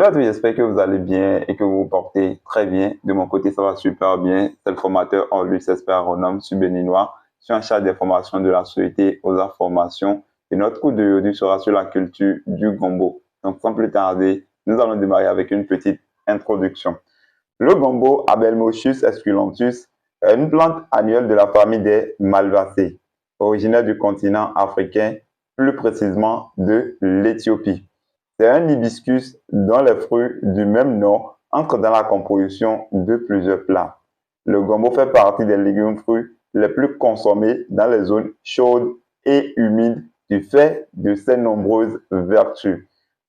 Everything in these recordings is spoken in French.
Salut à tous, j'espère que vous allez bien et que vous vous portez très bien. De mon côté, ça va super bien. C'est le formateur Orlus Esper Agronome, je suis béninois. Je suis en charge des formations de la société aux formations. Et notre cours d'aujourd'hui sera sur la culture du gombo. Donc, sans plus tarder, nous allons démarrer avec une petite introduction. Le gombo, Abelmoschus esculentus, est une plante annuelle de la famille des Malvacées, originaire du continent africain, plus précisément de l'Éthiopie. C'est un hibiscus dont les fruits du même nom entrent dans la composition de plusieurs plats. Le gombo fait partie des légumes fruits les plus consommés dans les zones chaudes et humides du fait de ses nombreuses vertus.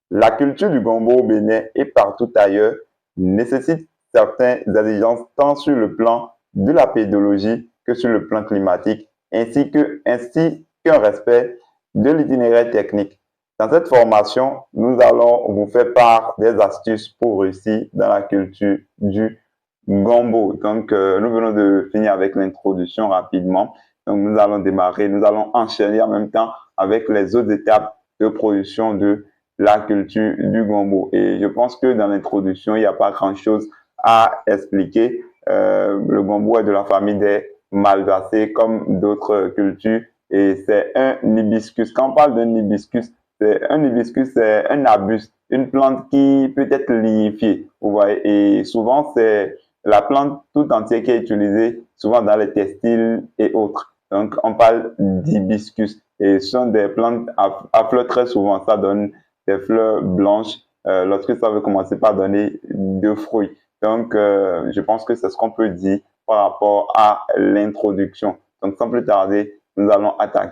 La culture du gombo au Bénin et partout ailleurs nécessite certaines exigences tant sur le plan de la pédologie que sur le plan climatique, ainsi qu'un respect de l'itinéraire technique. Dans cette formation, nous allons vous faire part des astuces pour réussir dans la culture du gombo. Donc, nous venons de finir avec l'introduction rapidement. Donc, nous allons démarrer, nous allons enchaîner en même temps avec les autres étapes de production de la culture du gombo. Et je pense que dans l'introduction, il n'y a pas grand-chose à expliquer. Le gombo est de la famille des malvacées comme d'autres cultures et c'est un hibiscus. Quand on parle d'un hibiscus, c'est un arbuste, une plante qui peut être lignifiée. Vous voyez, et souvent c'est la plante tout entière qui est utilisée, souvent dans les textiles et autres. Donc on parle d'hibiscus et ce sont des plantes à fleurs très souvent. Ça donne des fleurs blanches lorsque ça veut commencer par donner de fruits. Donc je pense que c'est ce qu'on peut dire par rapport à l'introduction. Donc sans plus tarder, nous allons attaquer.